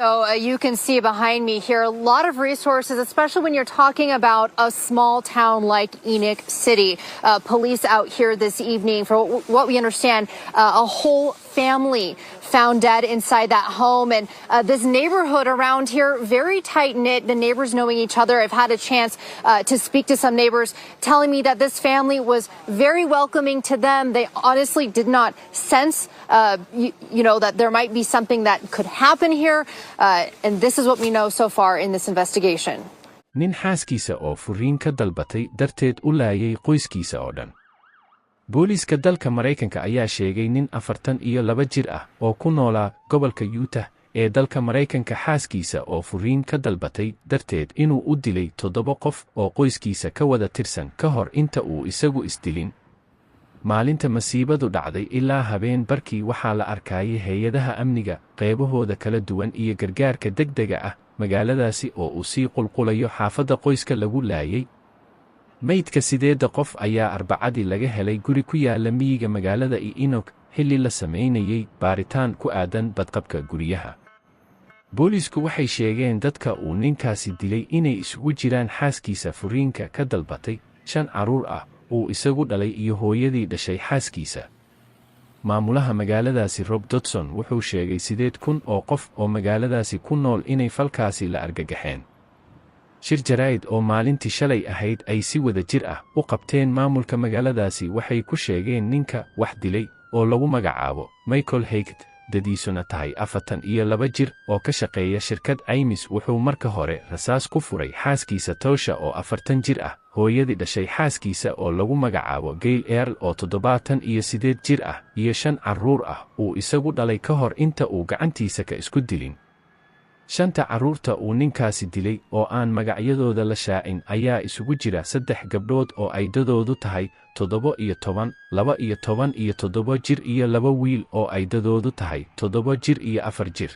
So you can see behind me here a lot of resources, especially when you're talking about a small town like Ninkii City. Police out here this evening, for what we understand, a whole family found dead inside that home. And this neighborhood around here, very tight-knit, the neighbors knowing each other. I've had a chance to speak to some neighbors telling me that this family was very welcoming to them. They honestly did not sense, that there might be something that could happen here. And this is what we know so far in this investigation. nin xaaskiisa oo furiin ka dalbatay darteed u laayay qoyskiisa oo dhan. booliiska dalka Mareykanka ayaa sheegay nin 42 jir ah oo ku noolaa gobolka Utah ee dalka Mareykanka xaaskiisa oo furiin ka dalbatay darteed inuu u dilay 7 qof oo qoyskiisa ka wada tirsan ka hor inta uu isagu isdilin. maalinta masiibadu dhacday ilaa habeen barkii waxaa la arkayay hay'adaha amniga qaybahooda kala duwan iyo gargaarka degdega ah magaaladaasi oo uu sii qulqulayo xaafadda qoyska lagu laayay. maydka 8 qof ayaa Arbacadii laga helay guri ku yaala miyiga magaalada Inok xilli la sameynayay baaritaan ku aadan badqabka guryaha. boolisku waxay sheegeen dadka uu ninkaasi dilay inay isugu jiraan xaaskiisa furiinka ka dalbatay 5 caruur ah uu isagu dhalay iyo hooyadii dhashay xaaskiisa. maamulaha magaaladaasi Rob Dodson wuxuu sheegay 8,000 oo qof oo magaaladaasi ku nool inay falkaasi la argagaxeen. shir jaraa'id oo maalintii shalay ahayd ay si wada jir ah u qabteen maamulka magaaladaasi waxay ku sheegeen ninka wax dilay oo lagu magacaabo Michael Haggett dadiisuna tahay 42 jir oo ka shaqeeya shirkad Aymis wuxuu marka hore rasaas ku furay xaaskiisa Tosha oo 40 jir ah, hooyadii dhashay xaaskiisa oo lagu magacaabo Gail Earl oo 78 jir ah iyo 5 caruur ah uu isagu dhalay ka hor inta uu gacantiisa ka isku dilin. 5 caruurta uu ninkaasi dilay oo aan magacyadooda la shaacin ayaa isugu jira 3 gabdhood oo ay dadoodu tahay 17, 12 iyo 7 jir iyo 2 wiil oo ay dadoodu tahay 7 jir iyo 4 jir.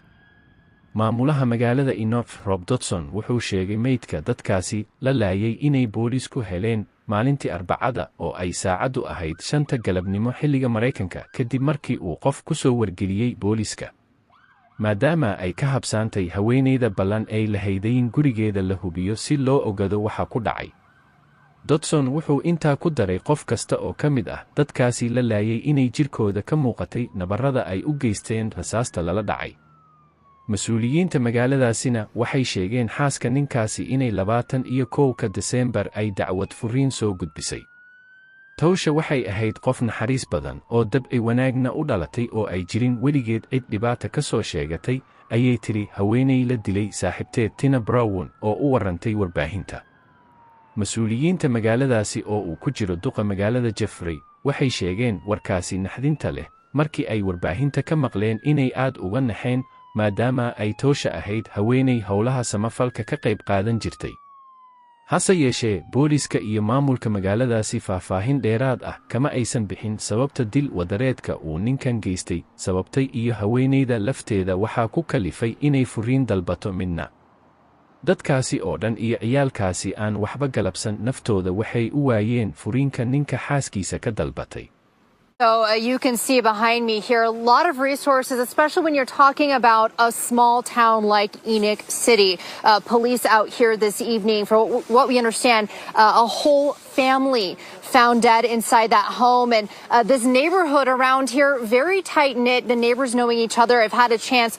maamulaha magaalada Inok Rob Dodson wuxuu sheegay maydka dadkaasi la laayay inay boolisku heleen maalintii Arbacada oo ay saacadu ahayd 5 galabnimo xilliga Mareykanka kadib markii uu qof ku soo wargeliyay booliska. maadaama ay ka habsaantay haweeneyda ballan ay lahaydayn gurigeeda la hubiyo si loo ogaado waxa ku dhacay. Dodson wuxuu intaa ku daray qof kasta oo ka mid ah dadkaasi la laayay inay jirkooda ka muuqatay nabarrada ay u geysteen rasaasta lala dhacay. mas-uuliyiinta magaaladaasina waxay sheegeen xaaska ninkaasi inay 21 Diseembar ay dacwad furiin soo gudbisay. Tosha waxay ahayd qof naxariis badan oo dabci wanaagna u dhalatay oo ay jirin weligeed cid dhibaata ka soo sheegatay, ayay tiri haweeney la dilay saaxiibteed Tina Brown oo u warrantay warbaahinta. mas-uuliyiinta magaaladaasi oo uu ku jiro duqa magaalada Jeffrey waxay sheegeen warkaasi naxdinta leh markii ay warbaahinta ka maqleen inay aad uga naxeen maadaama ay Tosha ahayd haweeney howlaha samafalka ka qayb qaadan jirtay. hase yeeshee booliska iyo maamulka magaaladaasi faahfaahin dheeraad ah kama aysan bixin sababta dil wadareedka uu ninkan geystay sababtay iyo haweeneyda lafteeda waxaa ku kalifay inay furiin dalbato midna. dadkaasi oo dhan iyo ciyaalkaasi aan waxba galabsan naftooda waxay u waayeen furiinka ninka xaaskiisa ka dalbatay. So you can see behind me here a lot of resources, especially when you're talking about a small town like Ninkii City. Police out here this evening, for what we understand, a whole family found dead inside that home. And this neighborhood around here, very tight-knit, the neighbors knowing each other. I've had a chance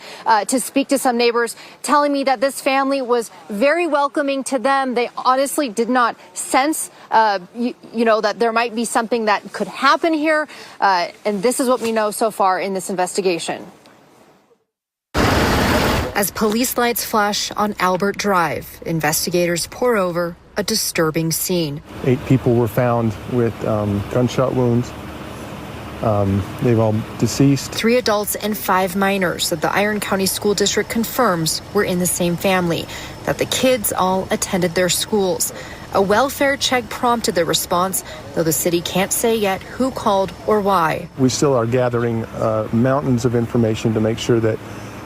to speak to some neighbors telling me that this family was very welcoming to them. They honestly did not sense, that there might be something that could happen here. And this is what we know so far in this investigation. As police lights flash on Albert Drive, investigators pore over a disturbing scene. 8 people were found with gunshot wounds. They've all deceased. 3 adults and 5 minors that the Iron County School District confirms were in the same family, that the kids all attended their schools. A welfare check prompted the response, though the city can't say yet who called or why. We still are gathering mountains of information to make sure that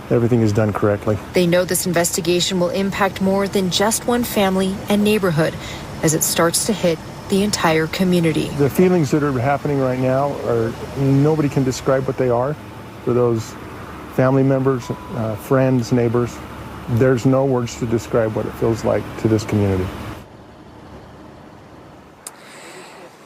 everything is done correctly. They know this investigation will impact more than just one family and neighborhood as it starts to hit the entire community. The feelings that are happening right now nobody can describe what they are for those family members, friends, neighbors. there's no words to describe what it feels like to this community.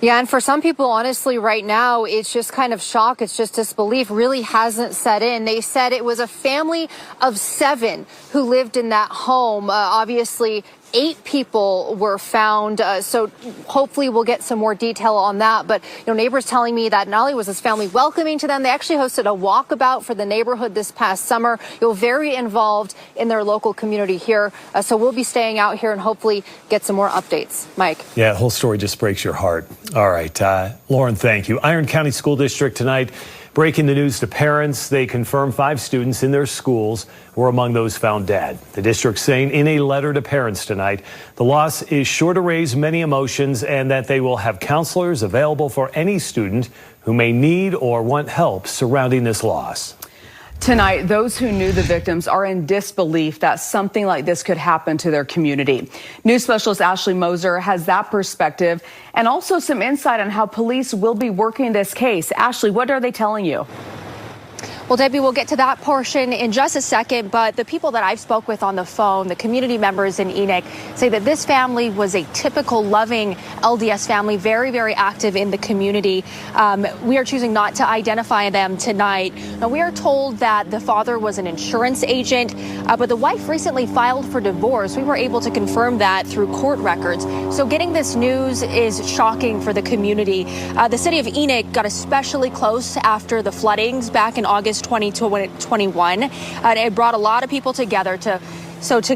Yeah, and for some people, honestly, right now, it's just kind of shock. It's just disbelief really hasn't set in. They said it was a family of 7 who lived in that home. Obviously, 8 people were found. So hopefully we'll get some more detail on that. But, neighbors telling me that not only was this family welcoming to them, they actually hosted a walkabout for the neighborhood this past summer. Very involved in their local community here. So we'll be staying out here and hopefully get some more updates. Mike. Yeah, the whole story just breaks your heart. All right, Lauren, thank you. Iron County School District tonight breaking the news to parents. They confirm 5 students in their schools were among those found dead. The district saying in a letter to parents tonight, the loss is sure to raise many emotions and that they will have counselors available for any student who may need or want help surrounding this loss. Tonight, those who knew the victims are in disbelief that something like this could happen to their community. News specialist Ashley Moser has that perspective and also some insight on how police will be working this case. Ashley, what are they telling you? Well, Debbie, we'll get to that portion in just a second, but the people that I've spoke with on the phone, the community members in Enoch, say that this family was a typical loving LDS family, very, very active in the community. We are choosing not to identify them tonight. Now, we are told that the father was an insurance agent, but the wife recently filed for divorce. We were able to confirm that through court records. So getting this news is shocking for the community. The city of Enoch got especially close after the floodings back in August 2021. And it brought a lot of people together to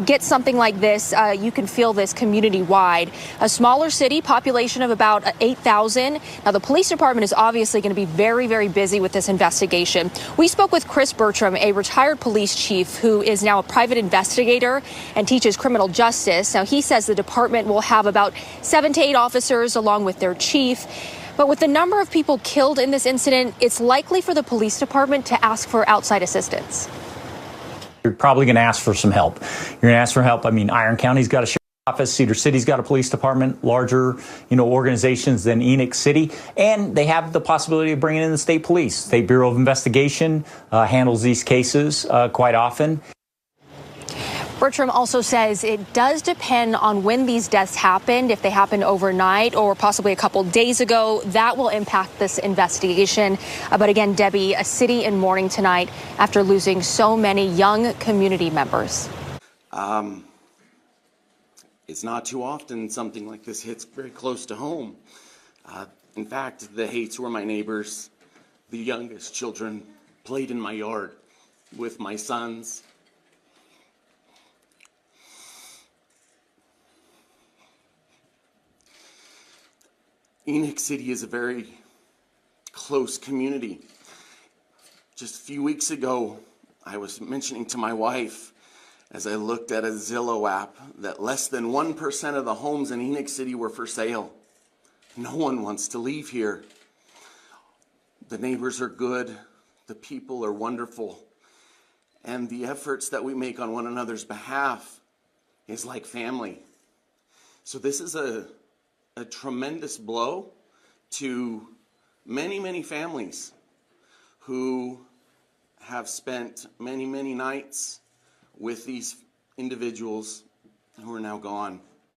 get something like this. You can feel this community-wide. A smaller city, population of about 8,000. Now, the police department is obviously going to be very, very busy with this investigation. We spoke with Chris Bertram, a retired police chief who is now a private investigator and teaches criminal justice. Now, he says the department will have about 7 to 8 officers along with their chief. But with the number of people killed in this incident, it's likely for the police department to ask for outside assistance. You're probably going to ask for some help. You're going to ask for help. I mean, Iron County's got a sheriff's office, Cedar City's got a police department, larger, organizations than Enoch City, and they have the possibility of bringing in the state police. State Bureau of Investigation handles these cases quite often. Bertram also says it does depend on when these deaths happened. If they happened overnight or possibly a couple days ago, that will impact this investigation. But again, Debbie, a city in mourning tonight after losing so many young community members. It's not too often something like this hits very close to home. In fact, the Hates were my neighbors. The youngest children played in my yard with my sons. Enoch City is a very close community. Just a few weeks ago, I was mentioning to my wife as I looked at a Zillow app that less than 1% of the homes in Enoch City were for sale. No one wants to leave here. The neighbors are good, the people are wonderful, and the efforts that we make on one another's behalf is like family. So this is a tremendous blow to many, many families who have spent many, many nights with these individuals who are now gone.